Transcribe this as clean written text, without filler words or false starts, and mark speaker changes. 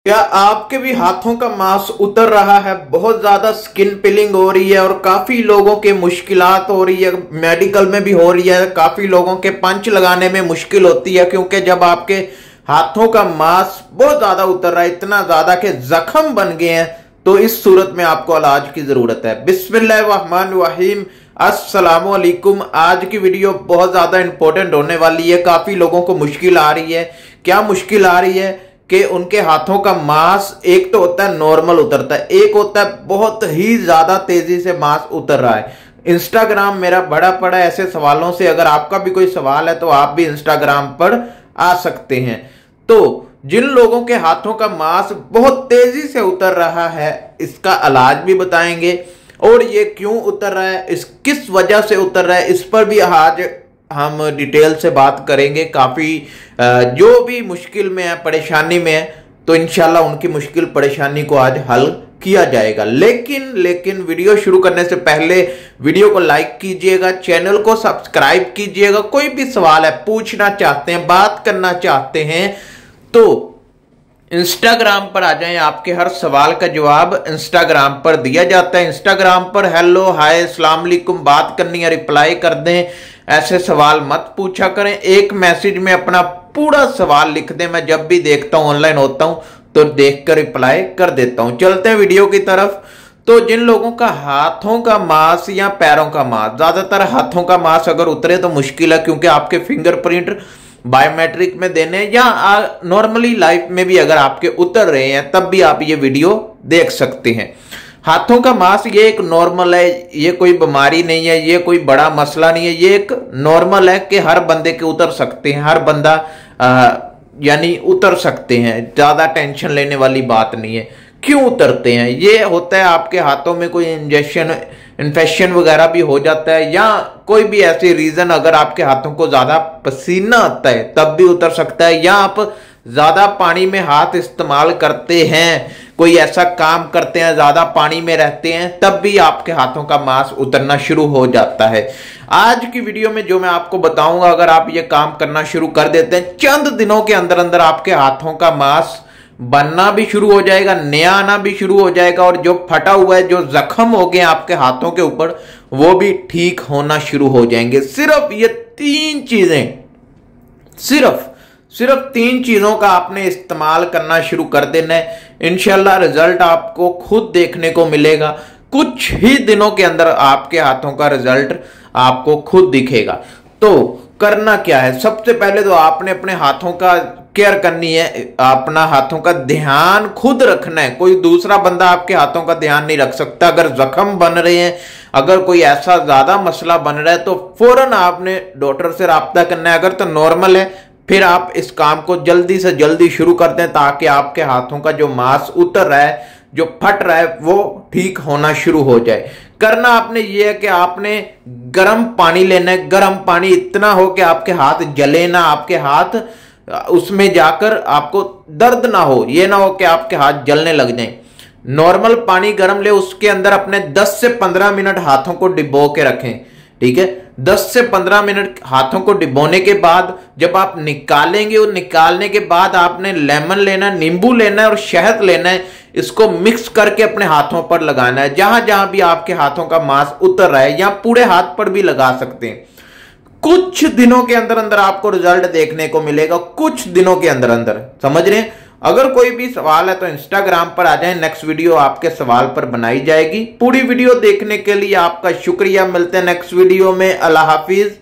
Speaker 1: क्या आपके भी हाथों का मांस उतर रहा है? बहुत ज्यादा स्किन पिलिंग हो रही है और काफी लोगों के मुश्किलात हो रही है, मेडिकल में भी हो रही है। काफी लोगों के पंच लगाने में मुश्किल होती है क्योंकि जब आपके हाथों का मांस बहुत ज्यादा उतर रहा है, इतना ज्यादा कि जख्म बन गए हैं, तो इस सूरत में आपको इलाज की जरूरत है। बिस्मिल्लाहिर्रहमानिर्रहीम, अस्सलामु अलैकुम। आज की वीडियो बहुत ज्यादा इंपॉर्टेंट होने वाली है। काफी लोगों को मुश्किल आ रही है। क्या मुश्किल आ रही है कि उनके हाथों का मांस एक तो होता है नॉर्मल उतरता है, एक होता है बहुत ही ज्यादा तेजी से मांस उतर रहा है। इंस्टाग्राम मेरा बड़ा पड़ा ऐसे सवालों से। अगर आपका भी कोई सवाल है तो आप भी इंस्टाग्राम पर आ सकते हैं। तो जिन लोगों के हाथों का मांस बहुत तेजी से उतर रहा है, इसका इलाज भी बताएंगे और ये क्यों उतर रहा है, इस किस वजह से उतर रहा है, इस पर भी आज हम डिटेल से बात करेंगे। काफी जो भी मुश्किल में है, परेशानी में है, तो इंशाल्लाह उनकी मुश्किल परेशानी को आज हल किया जाएगा। लेकिन वीडियो शुरू करने से पहले वीडियो को लाइक कीजिएगा, चैनल को सब्सक्राइब कीजिएगा। कोई भी सवाल है, पूछना चाहते हैं, बात करना चाहते हैं तो इंस्टाग्राम पर आ जाएं। आपके हर सवाल का जवाब इंस्टाग्राम पर दिया जाता है। इंस्टाग्राम पर हेलो, हाय, अस्सलाम वालेकुम बात करनी है, रिप्लाई कर दें। ऐसे सवाल मत पूछा करें। एक मैसेज में अपना पूरा सवाल लिख दें। मैं जब भी देखता हूं, ऑनलाइन होता हूं तो देखकर रिप्लाई कर देता हूं। चलते हैं वीडियो की तरफ। तो जिन लोगों का हाथों का मांस या पैरों का मांस, ज्यादातर हाथों का मांस अगर उतरे तो मुश्किल है, क्योंकि आपके फिंगरप्रिंट बायोमेट्रिक में देने या नॉर्मली लाइफ में भी अगर आपके उतर रहे हैं तब भी आप ये वीडियो देख सकते हैं। हाथों का मांस ये एक नॉर्मल है, ये कोई बीमारी नहीं है, ये कोई बड़ा मसला नहीं है। ये एक नॉर्मल है कि हर बंदे के उतर सकते हैं, हर बंदा यानी उतर सकते हैं। ज्यादा टेंशन लेने वाली बात नहीं है। क्यों उतरते हैं? ये होता है आपके हाथों में कोई इन्फेक्शन वगैरह भी हो जाता है, या कोई भी ऐसी रीजन, अगर आपके हाथों को ज्यादा पसीना आता है तब भी उतर सकता है, या आप ज्यादा पानी में हाथ इस्तेमाल करते हैं, कोई ऐसा काम करते हैं, ज्यादा पानी में रहते हैं, तब भी आपके हाथों का मांस उतरना शुरू हो जाता है। आज की वीडियो में जो मैं आपको बताऊंगा, अगर आप ये काम करना शुरू कर देते हैं, चंद दिनों के अंदर अंदर आपके हाथों का मांस बनना भी शुरू हो जाएगा, नया आना भी शुरू हो जाएगा, और जो फटा हुआ है, जो जख्म हो गए आपके हाथों के ऊपर, वो भी ठीक होना शुरू हो जाएंगे। सिर्फ ये तीन चीजें, सिर्फ तीन चीजों का आपने इस्तेमाल करना शुरू कर देना है। इंशाल्लाह रिजल्ट आपको खुद देखने को मिलेगा। कुछ ही दिनों के अंदर आपके हाथों का रिजल्ट आपको खुद दिखेगा। तो करना क्या है? सबसे पहले तो आपने अपने हाथों का केयर करनी है, अपना हाथों का ध्यान खुद रखना है। कोई दूसरा बंदा आपके हाथों का ध्यान नहीं रख सकता। अगर जख्म बन रहे हैं, अगर कोई ऐसा ज्यादा मसला बन रहा है, तो फौरन आपने डॉक्टर से राब्ता करना है। अगर तो नॉर्मल है, फिर आप इस काम को जल्दी से जल्दी शुरू कर दें, ताकि आपके हाथों का जो मांस उतर रहा है, जो फट रहा है, वो ठीक होना शुरू हो जाए। करना आपने ये है कि आपने गर्म पानी लेना है। गर्म पानी इतना हो कि आपके हाथ जले ना, आपके हाथ उसमें जाकर आपको दर्द ना हो, ये ना हो कि आपके हाथ जलने लग जाएं। नॉर्मल पानी गर्म ले, उसके अंदर अपने 10 से 15 मिनट हाथों को डिबो के रखें। ठीक है, 10 से 15 मिनट हाथों को डिबोने के बाद जब आप निकालेंगे, और निकालने के बाद आपने लेमन लेना, नींबू लेना है और शहद लेना है। इसको मिक्स करके अपने हाथों पर लगाना है, जहां जहां भी आपके हाथों का मांस उतर रहा है, या पूरे हाथ पर भी लगा सकते हैं। कुछ दिनों के अंदर अंदर आपको रिजल्ट देखने को मिलेगा, कुछ दिनों के अंदर अंदर, समझ रहे हैं। अगर कोई भी सवाल है तो इंस्टाग्राम पर आ जाएं, नेक्स्ट वीडियो आपके सवाल पर बनाई जाएगी। पूरी वीडियो देखने के लिए आपका शुक्रिया। मिलते हैं नेक्स्ट वीडियो में। अल्लाह हाफिज।